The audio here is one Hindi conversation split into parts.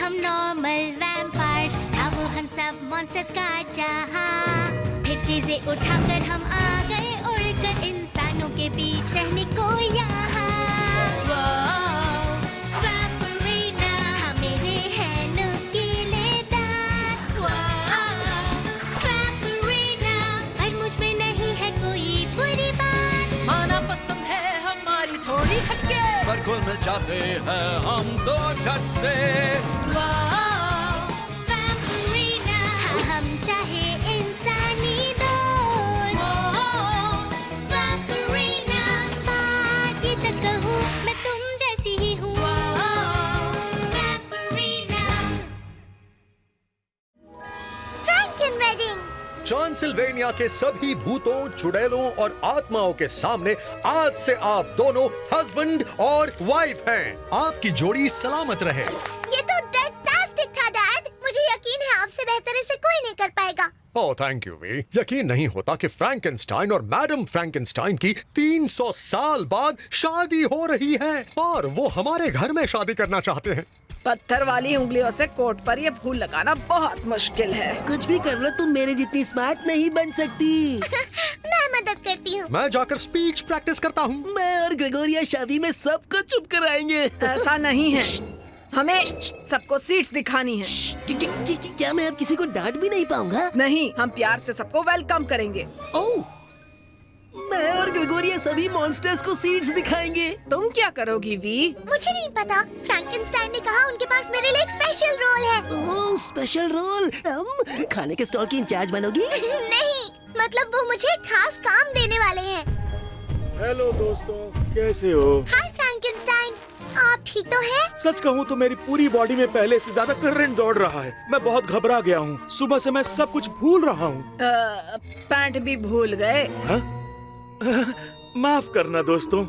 हम नॉर्मल वैम्पायर्स, अब हम सब मॉन्स्टर्स का चाहा। फिर चीजें उठाकर हम आ गए, उड़कर इंसानों के बीच रहने को यहाँ। वैम्परीना, हाँ मेरे हैं नुकीले दांत। वैम्परीना, पर मुझ में नहीं है कोई बुरी बात। माना पसंद है हमारी थोड़ी हटके, पर घुल मिल जाते हैं हम दो झट से। वैम्परीना, हम चाहे इंसानी दोस्त। वैम्परीना, बात ये सच कहूँ, मैं तुम जैसी ही हूँ। वैम्परीना। फ्रैंकन वेडिंग। ट्रांसिल्वेनिया के सभी भूतों, चुड़ैलों और आत्माओं के सामने आज से आप दोनों हस्बैंड और वाइफ हैं। आपकी जोड़ी सलामत रहे। ये तो फैंटास्टिक था डैड। मुझे यकीन है आपसे बेहतर इसे कोई नहीं कर पाएगा। ओह थैंक यू वी। यकीन नहीं होता कि फ्रैंकेनस्टाइन और मैडम फ्रैंकेनस्टाइन की 300 साल बाद शादी हो रही है और वो हमारे घर में शादी करना चाहते हैं। पत्थर वाली उंगलियों से कोट पर ये फूल लगाना बहुत मुश्किल है। कुछ भी कर लो, तुम मेरे जितनी स्मार्ट नहीं बन सकती। मैं मदद करती हूँ। मैं जाकर स्पीच प्रैक्टिस करता हूँ। मैं और ग्रेगोरिया शादी में सबको चुप कराएंगे। ऐसा नहीं है, हमें सबको सीट्स दिखानी है। क्या मैं अब किसी को डांट भी नहीं पाऊंगा? नहीं, हम प्यार से सबको वेलकम करेंगे। ओह, मैं और ग्रेगोरिया सभी मॉन्स्टर्स को सीट्स दिखाएंगे। तुम क्या करोगी वी? मुझे नहीं पता। फ्रैंकेनस्टाइन ने कहा उनके पास मेरे लिए एक स्पेशल रोल है। ओह, स्पेशल रोल। खाने के स्टॉल की इंचार्ज बनोगी? नहीं, मतलब वो मुझे एक खास काम देने वाले हैं। हेलो दोस्तों, कैसे हो? हाय फ्रैंकेनस्टाइन, आप ठीक तो हैं? सच कहूँ तो मेरी पूरी बॉडी में पहले से ज्यादा करंट दौड़ रहा है। मैं बहुत घबरा गया हूँ। सुबह से मैं सब कुछ भूल रहा हूँ। पैंट भी भूल गए? माफ करना दोस्तों।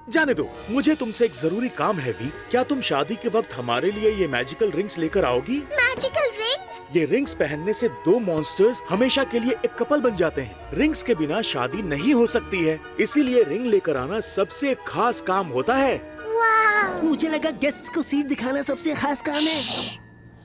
जाने दो, मुझे तुमसे एक जरूरी काम है वी। क्या तुम शादी के वक्त हमारे लिए ये मैजिकल रिंग्स लेकर आओगी? Magical rings? ये रिंग्स पहनने से दो मॉन्स्टर्स हमेशा के लिए एक कपल बन जाते हैं। रिंग्स के बिना शादी नहीं हो सकती है, इसीलिए रिंग लेकर आना सबसे खास काम होता है। वाह! मुझे लगा गेस्ट्स को सीट दिखाना सबसे खास काम है।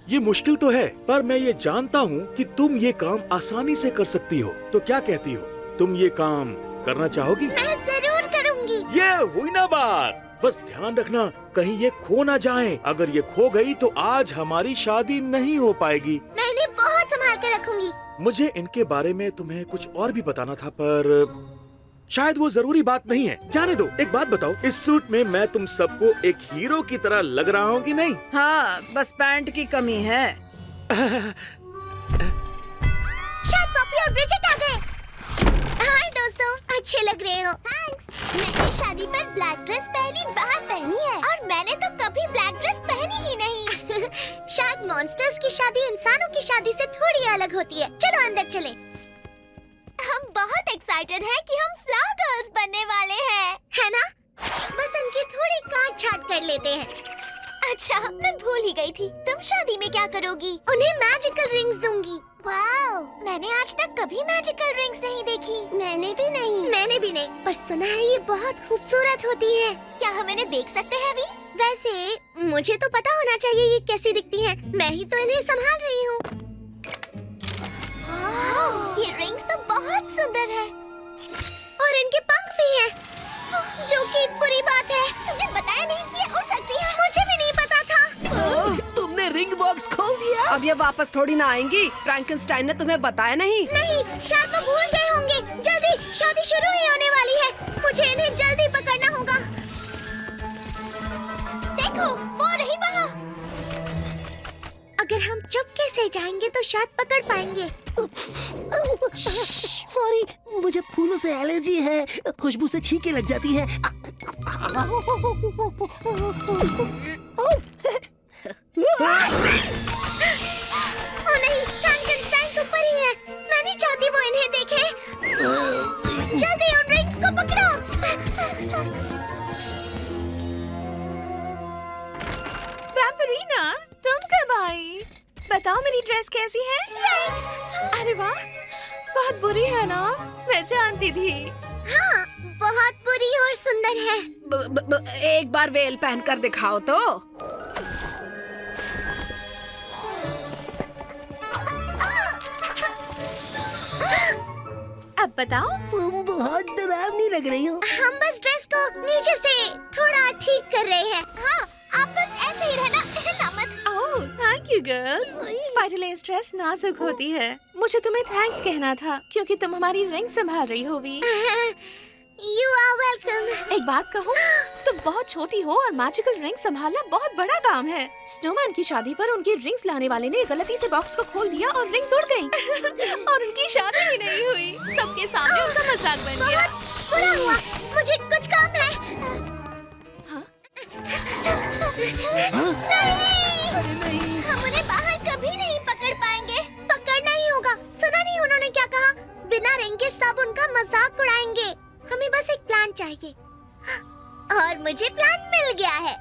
ये मुश्किल तो है, पर मैं ये जानता हूँ कि तुम ये काम आसानी से कर सकती हो। तो क्या कहती हो, तुम ये काम करना चाहोगी? मैं जरूर करूंगी। ये हुई ना बात। बस ध्यान रखना कहीं ये खो ना जाए। अगर ये खो गई तो आज हमारी शादी नहीं हो पाएगी। मैं इन्हें बहुत संभाल कर रखूंगी। मुझे इनके बारे में तुम्हें कुछ और भी बताना था, पर शायद वो जरूरी बात नहीं है। जाने दो। एक बात बताओ, इस सूट में मैं तुम सबको एक हीरो की तरह लग रहा हूँ कि नहीं? हाँ, बस पैंट की कमी है। शायद पॉपी और ब्रिजेट आ गए। हाय दोस्तों, अच्छे लग रहे हो। थैंक्स। मैंने शादी पर ब्लैक ड्रेस पहली बार पहनी है और मैंने तो कभी ब्लैक ड्रेस पहनी ही नहीं। शायद मॉन्स्टर्स की शादी इंसानों की शादी से थोड़ी अलग होती है। चलो अंदर चलें। हम बहुत एक्साइटेड हैं कि हम फ्लावर गर्ल्स बनने वाले हैं, है ना? बस उनकी थोड़ी काट छाट कर लेते हैं। अच्छा, मैं भूल ही गई थी। तुम शादी में क्या करोगी? उन्हें मैजिकल रिंग्स दूंगी। वाओ, मैंने आज तक कभी मैजिकल रिंग्स नहीं देखी। मैंने भी नहीं, पर सुना है ये बहुत खूबसूरत होती है। क्या हम इन्हें देख सकते हैं वी? वैसे मुझे तो पता होना चाहिए ये कैसी दिखती हैं। मैं ही तो इन्हें संभाल रही हूँ। ये रिंग्स तो बहुत सुंदर है और इनके पंख भी हैं, जो कि बुरी बात है। तुमने बताया नहीं कि ये उड़ सकती है। मुझे भी नहीं पता था। तुमने रिंग बॉक्स खोल दिया। अब ये वापस थोड़ी ना आएंगी। फ्रैंकेनस्टाइन ने तुम्हें बताया नहीं? नहीं, शायद वो भूल गए होंगे। जल्दी, शादी शुरू ही होने वाली है। मुझे इन्हें जल्दी पकड़ना होगा। देखो, वो रही वहाँ। अगर हम चुपके से जाएंगे तो शायद पकड़ पाएंगे। सॉरी, मुझे फूलों से एलर्जी है। खुशबू से छींके लग जाती है। ओ नहीं, फ्रैंकेनस्टाइन ऊपर ही है। मैं नहीं चाहती वो इन्हें देखे। जल्दी उन रिंग्स को पकड़ो। वैम्परीना, तुम कब आई? बताओ मेरी ड्रेस कैसी है? अरे वाह, बहुत बुरी है ना? मैं जानती थी। हाँ, बहुत बुरी और सुंदर है। एक बार वेल पहन कर दिखाओ तो। अब बताओ। तुम बहुत डरावनी लग रही हो। हम बस ड्रेस को नीचे से थोड़ा ठीक कर रहे हैं। हाँ, आप बस ऐसे ही रहना, हिलना मत। ओह, थैंक यू गर्ल्स। स्पाइडरलेस ड्रेस नाजुक होती है। मुझे तुम्हें थैंक्स कहना था क्योंकि तुम हमारी रिंग संभाल रही हो वी। You are welcome. एक बात कहूँ, तुम बहुत छोटी हो और मैजिकल रिंग संभालना बहुत बड़ा काम है। स्नोमैन की शादी पर उनकी रिंग्स लाने वाले ने गलती से बॉक्स को खोल दिया और रिंग्स उड़ गयी। और उनकी शादी ही नहीं हुई। सबके सामने उनका मजाक बन गया। बुरा हुआ, मुझे कुछ काम है। हाँ? नहीं, अरे नहीं। हम उन्हें बाहर कभी नहीं पकड़ पाएंगे। पकड़ना ही होगा। सुना नहीं उन्होंने क्या कहा? बिना रिंग के सब उनका मजाक उड़ाएंगे। हमें बस एक प्लान चाहिए और मुझे प्लान मिल गया है।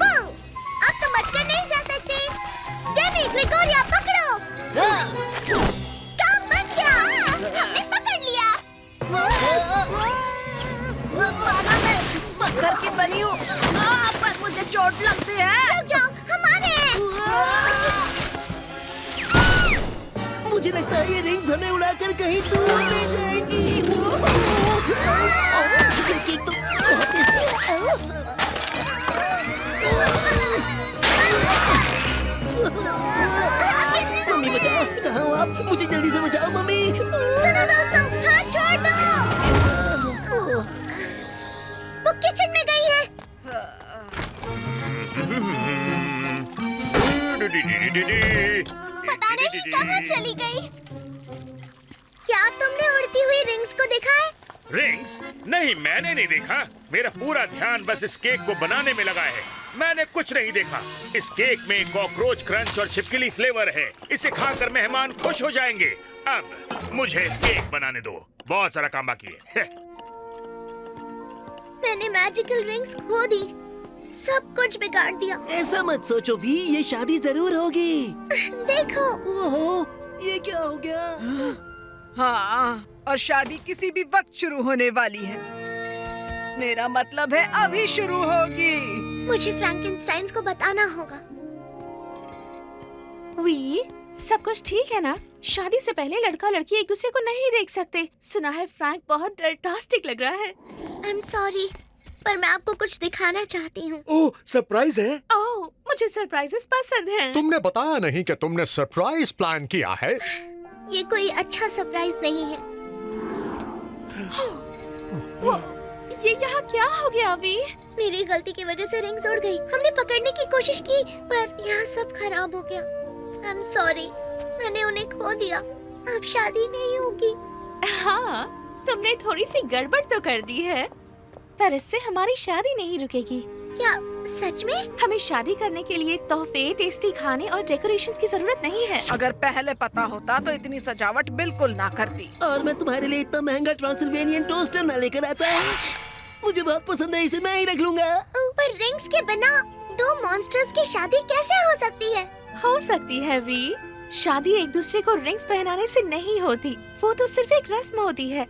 वो, अब तुम बचकर नहीं जा सकते। डेमी, ग्रेगोरिया, पकड़ो। काम बन गया। हमने पकड़ लिया। पत्थर की बनी हूँ, पर मुझे चोट लगती है। रुक जाओ, हम आ रहे हैं। मुझे लगता है ये रिंग्स हमें उड़ाकर कहीं दूर ले जाएंगी। लेकिन तुम मम्मी बचाओ, कहाँ हो आप? मुझे जल्दी से बचाओ मम्मी। सुनो दोस्तों, हाथ छोड़ दो। वो किचन में गई है। पता नहीं कहाँ चली गई। क्या तुमने उड़ती हुई रिंग्स को देखा है? रिंग्स? नहीं, मैंने नहीं देखा। मेरा पूरा ध्यान बस इस केक को बनाने में लगा है। मैंने कुछ नहीं देखा। इस केक में कॉकरोच क्रंच और छिपकली फ्लेवर है। इसे खाकर मेहमान खुश हो जाएंगे। अब मुझे केक बनाने दो, बहुत सारा काम बाकी है। मैंने मैजिकल रिंग्स खो दी, सब कुछ बिगाड़ दिया। ऐसा मत सोचो वी, ये शादी जरूर होगी। देखो, ओहो, ये क्या हो गया? हाँ, और शादी किसी भी वक्त शुरू होने वाली है। मेरा मतलब है अभी शुरू होगी। मुझे फ्रैंकेनस्टाइन्स को बताना होगा। वी, सब कुछ ठीक है ना? शादी से पहले लड़का लड़की एक दूसरे को नहीं देख सकते। सुना है फ्रैंक बहुत डरटास्टिक लग रहा है। आई एम सॉरी, पर मैं आपको कुछ दिखाना चाहती हूँ। ओह, सरप्राइज है। ओह, मुझे सरप्राइजेस पसंद हैं। तुमने बताया नहीं कि तुमने सरप्राइज प्लान किया है। ये कोई अच्छा सरप्राइज नहीं है। वो, ये यहाँ क्या हो गया वी? मेरी गलती की वजह से रिंग्स उड़ गई। हमने पकड़ने की कोशिश की, पर यहाँ सब खराब हो गया। आई एम सॉरी, मैंने उन्हें खो दिया। अब शादी नहीं होगी। हाँ, तुमने थोड़ी सी गड़बड़ तो कर दी है, पर इससे हमारी शादी नहीं रुकेगी। क्या सच में? हमें शादी करने के लिए तोहफे, टेस्टी खाने और डेकोरेशंस की जरूरत नहीं है। अगर पहले पता होता तो इतनी सजावट बिल्कुल ना करती। और मैं तुम्हारे लिए इतना महंगा ट्रांसिल्वेनियन टोस्टर न लेकर आता। मुझे बहुत पसंद है, इसे मैं ही रख लूंगा। पर रिंग्स के बिना दो मॉन्स्टर्स की शादी कैसे हो सकती है? हो सकती है वी। शादी एक दूसरे को रिंग्स पहनाने से नहीं होती, वो तो सिर्फ एक रस्म होती है।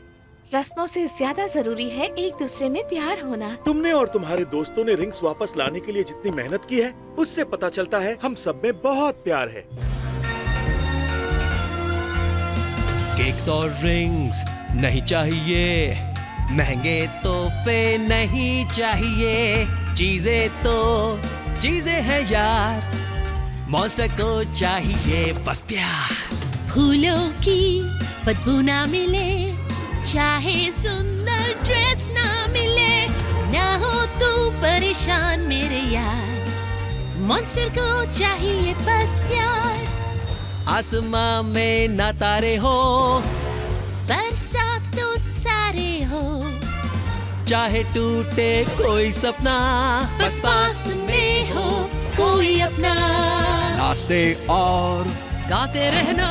रस्मों से ज्यादा जरूरी है एक दूसरे में प्यार होना। तुमने और तुम्हारे दोस्तों ने रिंग्स वापस लाने के लिए जितनी मेहनत की है, उससे पता चलता है हम सब में बहुत प्यार है। केक्स और रिंग्स नहीं चाहिए, महंगे तोहफे नहीं चाहिए। चीजें हैं यार, मॉन्स्टर को चाहिए बस प्यार। फूलों की बदबू ना मिले, चाहे सुंदर ड्रेस ना मिले, ना हो तू परेशान मेरे यार, मॉन्स्टर को चाहिए बस प्यार। आसमां में ना तारे हो, बरसात दोस्त सारे हो, चाहे टूटे कोई सपना, बस पास में हो कोई अपना। नाचते और गाते रहना,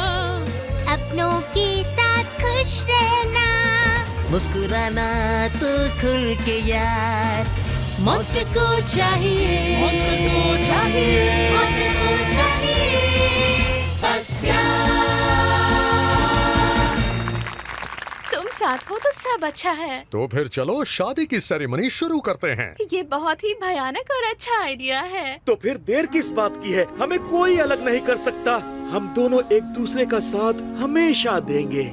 अपनों के साथ खुश रहना, मुस्कुराना तो खुल के यार, मॉन्स्टर को चाहिए, मॉन्स्टर को चाहिए, मॉन्स्टर को चाहिए बस प्यार। तुम साथ हो तो सब अच्छा है। तो फिर चलो शादी की सेरेमनी शुरू करते हैं। ये बहुत ही भयानक और अच्छा आइडिया है। तो फिर देर किस बात की है? हमें कोई अलग नहीं कर सकता। हम दोनों एक दूसरे का साथ हमेशा देंगे।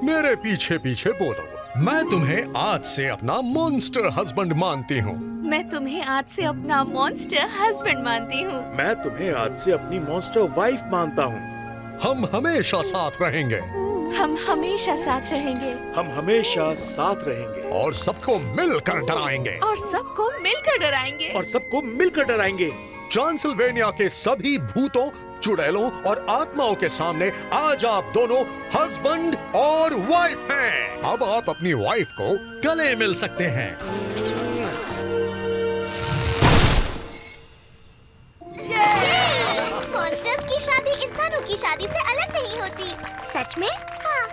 मेरे पीछे पीछे बोलो। मैं तुम्हें आज से अपना मॉन्स्टर हस्बैंड मानती हूँ। मैं तुम्हें आज से अपना मॉन्स्टर हस्बैंड मानती हूँ। मैं तुम्हें आज से अपनी मॉन्स्टर वाइफ मानता हूँ। हम हमेशा साथ रहेंगे। हम हमेशा साथ रहेंगे। हम हमेशा साथ रहेंगे। और सबको मिलकर डराएंगे। और सबको मिलकर डराएंगे। और सबको मिलकर डराएंगे। ट्रांसिल्वेनिया के सभी भूतों, चुड़ैलों और आत्माओं के सामने आज आप दोनों हस्बैंड और वाइफ हैं। अब आप अपनी वाइफ को गले मिल सकते हैं। मॉन्स्टर्स की शादी इंसानों की शादी से अलग नहीं होती। सच में? हाँ,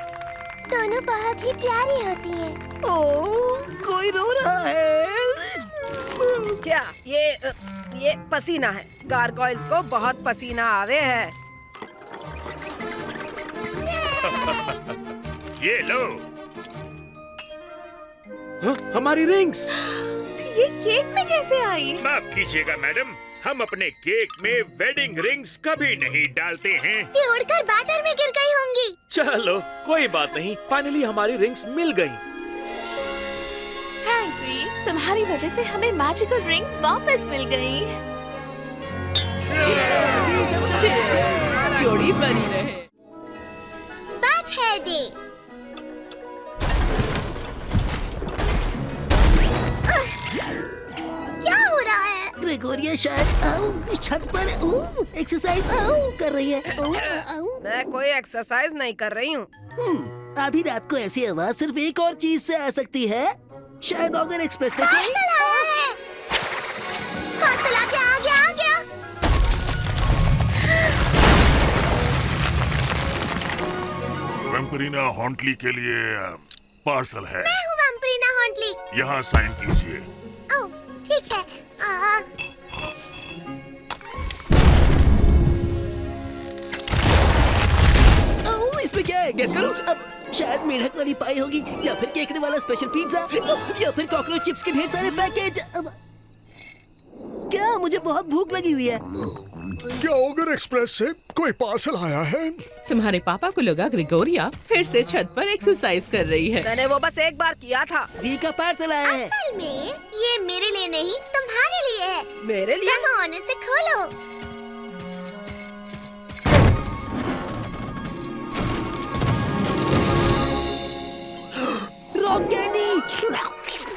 दोनों बहुत ही प्यारी होती है। ओह, कोई रो रहा है। क्या ये पसीना है। गारगोइल्स को बहुत पसीना आवे है। ये लो। हाँ, हमारी रिंग्स। ये केक में कैसे आई? माफ कीजिएगा मैडम, हम अपने केक में वेडिंग रिंग्स कभी नहीं डालते हैं। ये उड़कर बैटर में गिर गई होंगी। चलो कोई बात नहीं, फाइनली हमारी रिंग्स मिल गयी। थैंक्स वी, तुम्हारी वजह से हमें मैजिकल रिंग्स वापस मिल गई। जोड़ी बनी रहे। Bad hair day. क्या हो रहा है? ग्रेगोरिया शायद छत पर एक्सरसाइज कर रही है। मैं कोई एक्सरसाइज नहीं कर रही हूँ। आधी रात को ऐसी आवाज सिर्फ एक और चीज से आ सकती है। शायद ऑगर एक्सप्रेस से कोई पार्सल आया है। पार्सल आ गया, आ गया, आ गया। वैम्परीना हॉन्टली के लिए पार्सल है। मैं हूँ वैम्परीना हॉन्टली। यहाँ साइन कीजिए। ओह, ठीक है। इसमें क्या है? गेस करो। अब शायद मेढक वाली पाई होगी, या फिर केकड़े वाला स्पेशल पिज्जा, या फिर कॉकरोच चिप्स के ढेर सारे पैकेट। क्या मुझे बहुत भूख लगी हुई है। क्या ऑगर एक्सप्रेस से कोई पार्सल आया है? तुम्हारे पापा को लगा ग्रेगोरिया फिर से छत पर एक्सरसाइज कर रही है। मैंने वो बस एक बार किया था। वी का पार्सल आया है। असल में ये मेरे लिए नहीं, तुम्हारे लिए है। मेरे लिए? Come on, इसे खोलो। Rock candy.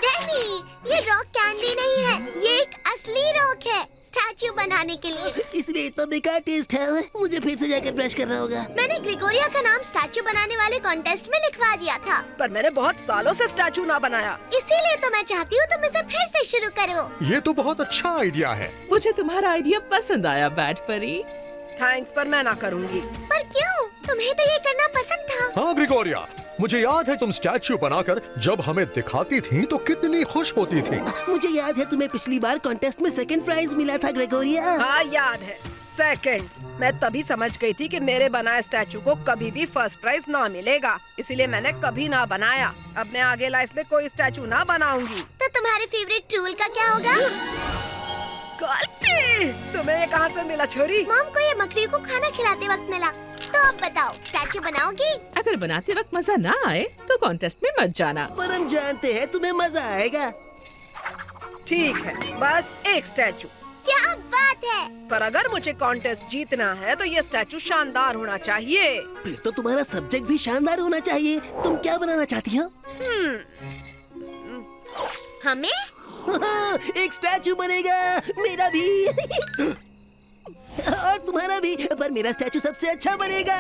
डेमी, ये रॉक कैंडी नहीं है, ये एक असली रॉक है, स्टैच्यू बनाने के लिए। इसलिए इतना बेकार टेस्ट है। मुझे फिर से जाकर ब्रश करना होगा। मैंने ग्रेगोरिया का नाम स्टैच्यू बनाने वाले कॉन्टेस्ट में लिखवा दिया था, पर मैंने बहुत सालों से स्टैचू ना बनाया। इसीलिए तो मैं चाहती हूँ तुम इसे फिर से शुरू करो। ये तो बहुत अच्छा आइडिया है। मुझे तुम्हारा आइडिया पसंद आया बैट परी। थैंक्स, पर मैं ना करूँगी। पर क्यों? तुम्हें तो ये करना पसंद था। हाँ ग्रेगोरिया, मुझे याद है तुम स्टैच्यू बनाकर जब हमें दिखाती थी तो कितनी खुश होती थी। मुझे याद है तुम्हें पिछली बार कॉन्टेस्ट में सेकंड प्राइज मिला था ग्रेगोरिया। हाँ याद है, सेकंड। मैं तभी समझ गई थी कि मेरे बनाए स्टैचू को कभी भी फर्स्ट प्राइज ना मिलेगा, इसीलिए मैंने कभी ना बनाया। अब मैं आगे लाइफ में कोई स्टैचू ना बनाऊंगी। तो तुम्हारे फेवरेट टूल का क्या होगा? गलती! तुम्हें ये कहाँ से मिला छोरी? मॉम को ये मकड़ी को खाना खिलाते वक्त मिला। तो अब बताओ, स्टैच्यू बनाओगी? अगर बनाते वक्त मजा ना आए तो कॉन्टेस्ट में मत जाना। पर हम जानते हैं तुम्हें मजा आएगा। ठीक है, बस एक स्टैचू। क्या बात है! पर अगर मुझे कॉन्टेस्ट जीतना है तो ये स्टैचू शानदार होना चाहिए। फिर तो तुम्हारा सब्जेक्ट भी शानदार होना चाहिए। तुम क्या बनाना चाहती हो? हमें? एक स्टैचू बनेगा, मेरा भी। और तुम्हारा भी, पर मेरा स्टैचू सबसे अच्छा बनेगा।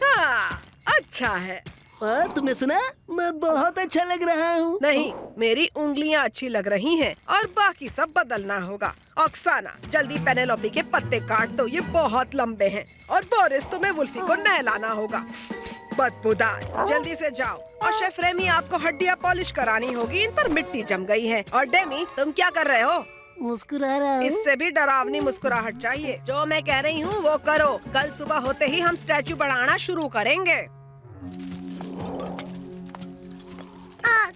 हाँ, अच्छा है। तुमने सुना? मैं बहुत अच्छा लग रहा हूँ। नहीं, मेरी उंगलियाँ अच्छी लग रही हैं और बाकी सब बदलना होगा। ऑक्साना, जल्दी पेनेलोपी के पत्ते काट दो, ये बहुत लंबे हैं। और बोरिस, तुम्हें वुल्फी को नहलाना होगा। बदबूदार, जल्दी से जाओ। और शेफ रेमी, आपको हड्डियाँ पॉलिश करानी होगी, इन पर मिट्टी जम गई है। और डेमी, तुम क्या कर रहे हो? मुस्कुरा रहा हूँ। इससे भी डरावनी मुस्कुराहट चाहिए। जो मैं कह रही हूँ वो करो। कल सुबह होते ही हम स्टैचू बनाना शुरू करेंगे।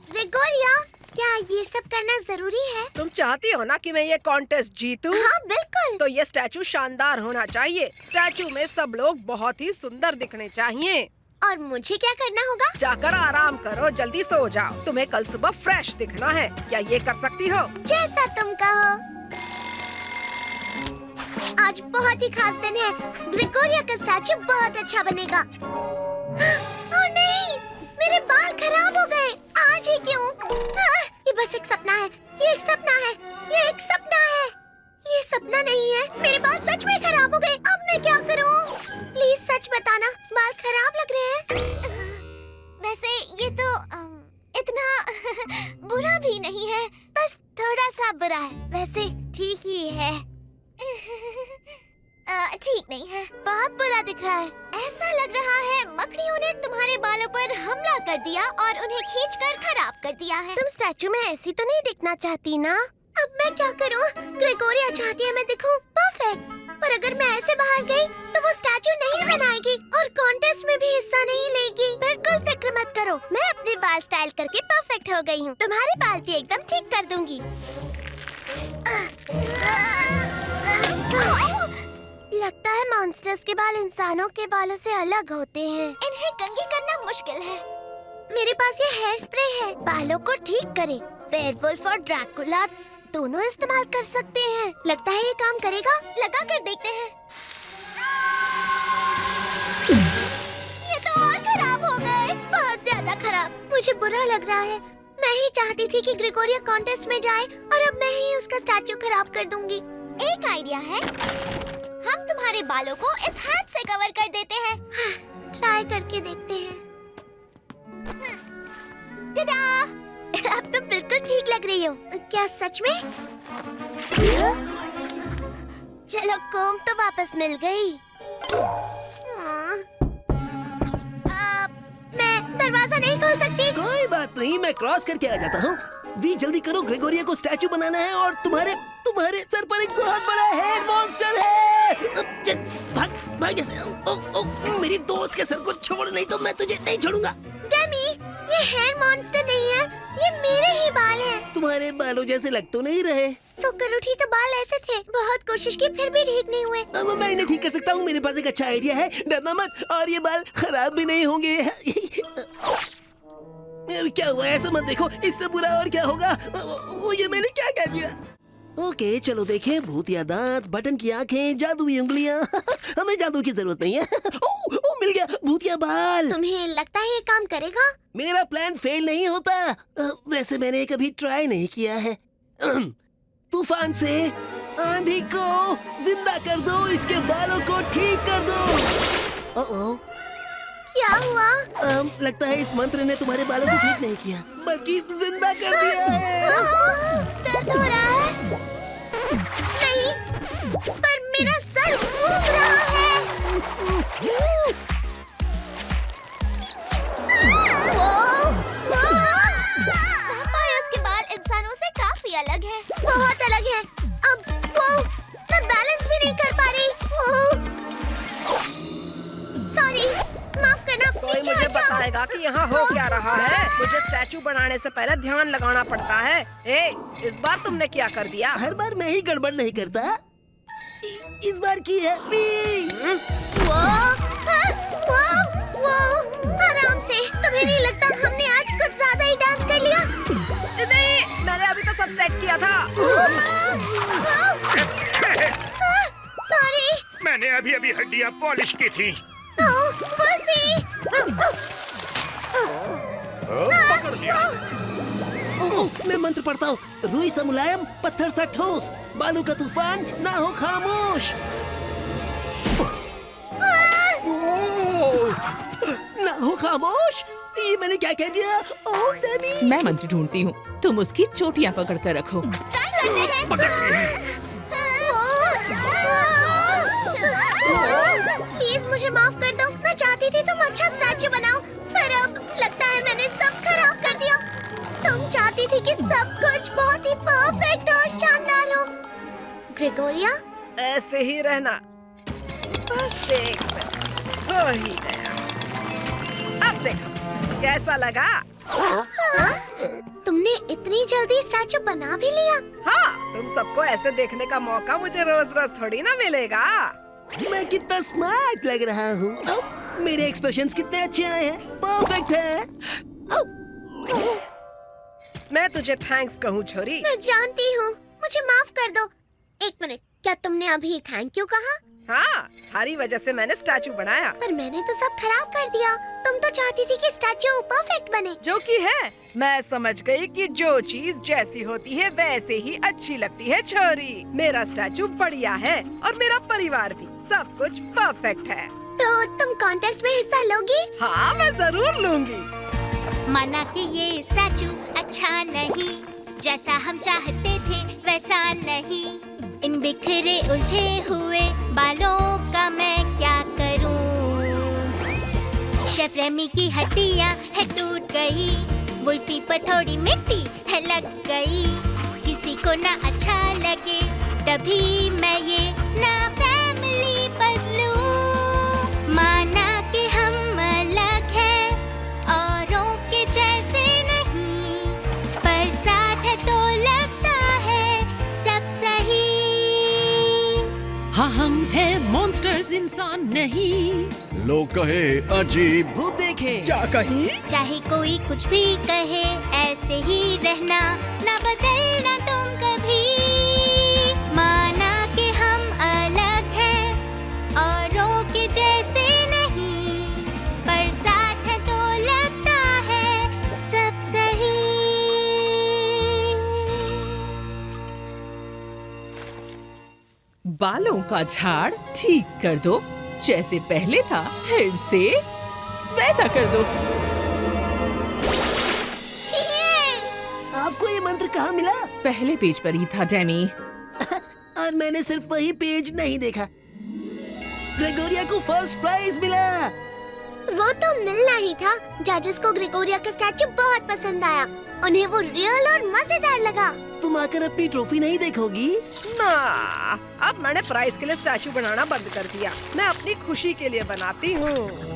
ग्रेगोरिया, क्या ये सब करना जरूरी है? तुम चाहती हो ना कि मैं ये कॉन्टेस्ट जीतूं? हाँ बिल्कुल। तो ये स्टैचू शानदार होना चाहिए। स्टैचू में सब लोग बहुत ही सुंदर दिखने चाहिए। और मुझे क्या करना होगा? जाकर आराम करो, जल्दी सो जाओ। तुम्हें कल सुबह फ्रेश दिखना है। क्या ये कर सकती हो? जैसा तुम कहो। आज बहुत ही खास दिन है। ग्रेगोरिया का स्टैचू बहुत अच्छा बनेगा। ओह नहीं, मेरे बाल खराब हो गए। आज ही क्यों? ये बस एक सपना है। ये एक सपना है। ये एक सपना है। ये सपना नहीं है। मेरे बाल सच में खराब हो गए। अब मैं क्या करूं? प्लीज सच बताना, बाल खराब लग रहे हैं। वैसे ये तो इतना बुरा भी नहीं है, बस थोड़ा सा बुरा है। वैसे ठीक ही है। ठीक नहीं है, बहुत बुरा दिख रहा है। ऐसा लग रहा है मकड़ियों ने तुम्हारे बालों पर हमला कर दिया और उन्हें खींचकर खराब कर दिया है। तुम स्टैचू में ऐसी तो नहीं दिखना चाहती ना? अब मैं क्या करूं? ग्रेगोरिया चाहती है मैं दिखूं परफेक्ट, पर अगर मैं ऐसे बाहर गई तो वो स्टैचू नहीं बनाएगी और कॉन्टेस्ट में भी हिस्सा नहीं लेगी। बिल्कुल फिक्र मत करो, मैं अपने बाल स्टाइल करके परफेक्ट हो गई हूँ। तुम्हारे बाल भी एकदम ठीक कर दूंगी। लगता है मॉन्स्टर्स के बाल इंसानों के बालों से अलग होते हैं। इन्हें कंघी करना मुश्किल है। मेरे पास ये हेयर स्प्रे है, बालों को ठीक करे। वेयरवुल्फ और ड्रैकुला दोनों इस्तेमाल कर सकते हैं। लगता है ये काम करेगा। लगा कर देखते हैं। ये तो और खराब हो गए, बहुत ज्यादा खराब। मुझे बुरा लग रहा है। मैं ही चाहती थी कि ग्रेगोरिया कॉन्टेस्ट में जाए और अब मैं ही उसका स्टैचू खराब कर दूंगी। एक आइडिया है, हम तुम्हारे बालों को इस हाथ से कवर कर देते हैं। ट्राई करके देखते हैं। टाडा! अब तुम बिल्कुल ठीक लग रही हो। क्या सच में? चलो, कोम तो वापस मिल गई। मैं दरवाजा नहीं खोल सकती। कोई बात नहीं, मैं क्रॉस करके आ जाता हूँ। वी जल्दी करो, ग्रेगोरिया को स्टैचू बनाना है और तुम्हारे सर पर एक बहुत बड़ा हेयर मॉन्स्टर है। भाग ऐसे। मेरी दोस्त के सर को छोड़, नहीं तो मैं तुझे नहीं छोड़ूंगा। डेमी, ये हेयर मॉन्स्टर नहीं है, ये मेरे ही बाल हैं। तुम्हारे बालों जैसे लग तो नहीं रहे। सोकर उठी तो बाल ऐसे थे। बहुत कोशिश की फिर भी ठीक नहीं हुए। अब मैं इन्हें ठीक कर सकता हूँ। मेरे पास एक अच्छा आइडिया है, डरना मत। और ये बाल खराब भी नहीं होंगे। क्या हुआ? ऐसा मत देखो, इससे बुरा और क्या होगा। वो ये मैंने क्या कह दिया? ओके, चलो देखें। भूतिया दांत, बटन की आंखें, जादुई उंगलियां। हमें जादू की जरूरत नहीं है। ओ, मिल गया, भूतिया बाल। तुम्हें लगता है ये काम करेगा? मेरा प्लान फेल नहीं होता। वैसे मैंने कभी ट्राई नहीं किया है। तूफान से आंधी को जिंदा कर दो, इसके बालों को ठीक कर दो। ओह, क्या हुआ? लगता है इस मंत्र ने तुम्हारे बालों को ठीक नहीं किया, बल्कि जिंदा कर दिया है। दर्द हो रहा है? नहीं, पर मेरा सर घूम रहा है। वैम्पायर्स के बाल इंसानों से काफी अलग है। बहुत अलग है। अब मैं बैलेंस भी नहीं कर पा रही। सॉरी, माफ करना। कोई मुझे बताएगा कि यहाँ हो क्या रहा है? मुझे स्टैचू बनाने से पहले ध्यान लगाना पड़ता है। इस बार तुमने क्या कर दिया? हर बार मैं ही गड़बड़ नहीं करता। इस बार की है। आराम से। तुम्हें नहीं लगता हमने आज कुछ ज्यादा ही डांस कर लिया? नहीं, मैंने अभी तो सब सेट किया था। सॉरी। मैंने अभी हड्डियाँ पॉलिश की थी। पकड़ लिया। मैं मंत्र पढ़ता हूँ। रुई सा मुलायम, पत्थर सा ठोस, बालू का तूफान ना हो खामोश। ना हो खामोश। ये मैंने क्या कह दिया? ओह डेमी। मैं मंत्र ढूंढती हूँ, तुम उसकी चोटियाँ पकड़ कर रखो। प्लीज मुझे माफ कर दो। मैं चाहती थी तुम अच्छा स्टैचू बनाओ, पर अब लगता है मैंने सब खराब कर दिया। तुम चाहती थी कि सब कुछ बहुत ही परफेक्ट और शानदार हो। ग्रेगोरिया, ऐसे ही रहना। बस एक मिनट, हो ही गया। अब देखो, कैसा लगा? हाँ? तुमने इतनी जल्दी स्टैचू बना भी लिया? हाँ, तुम सबको ऐसे देखने का मौका मुझे रोज-रोज थोड़ी ना मिलेगा। मैं कितना स्मार्ट लग रहा हूँ। मेरे एक्सप्रेशंस कितने अच्छे आए हैं, परफेक्ट है। मैं तुझे थैंक्स कहूँ छोरी। मैं जानती हूँ, मुझे माफ कर दो। एक मिनट, क्या तुमने अभी थैंक यू कहा? हाँ, थारी वजह से मैंने स्टैचू बनाया। पर मैंने तो सब खराब कर दिया। तुम तो चाहती थी कि स्टैचू परफेक्ट बने। जो कि है, मैं समझ गई कि जो चीज जैसी होती है वैसे ही अच्छी लगती है छोरी। मेरा स्टैचू बढ़िया है और मेरा परिवार भी, सब कुछ परफेक्ट है। तो तुम कॉन्टेस्ट में हिस्सा लोगी? हाँ, मैं जरूर लूंगी। माना कि ये स्टैचू अच्छा नहीं, जैसा हम चाहते थे वैसा नहीं। इन बिखरे उलझे हुए बालों का मैं क्या करूं? शेफ रेमी की हड्डियां है टूट गई, वुल्फी पर थोड़ी मिट्टी है लग गई। किसी को ना अच्छा लगे तभी मैं ये ना फैमिली बदलूं। माना कि हम अलग हैं औरों के जैसे नहीं, पर साथ है तो लगता है सब सही। हाँ हम हैं मॉन्स्टर्स, इंसान नहीं। लोग कहे अजीब, भूत देखे। क्या कही? चाहे कोई कुछ भी कहे, ऐसे ही रहना, ना बदलना तुम कभी। माना कि हम अलग हैं औरों के जैसे नहीं, पर साथ है तो लगता है सब सही। बालों का झाड़ ठीक कर दो, जैसे पहले था फिर से वैसा कर दो। आपको ये मंत्र कहाँ मिला? पहले पेज पर ही था डेमी। और मैंने सिर्फ वही पेज नहीं देखा। ग्रेगोरिया को फर्स्ट प्राइज मिला। वो तो मिलना ही था। जजेस को ग्रेगोरिया का स्टैचू बहुत पसंद आया। उन्हें वो रियल और मजेदार लगा। तुम आकर अपनी ट्रॉफी नहीं देखोगी? ना, अब मैंने प्राइज के लिए स्टैचू बनाना बंद कर दिया। मैं अपनी खुशी के लिए बनाती हूँ।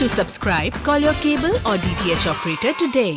To subscribe, call your cable or DTH operator today.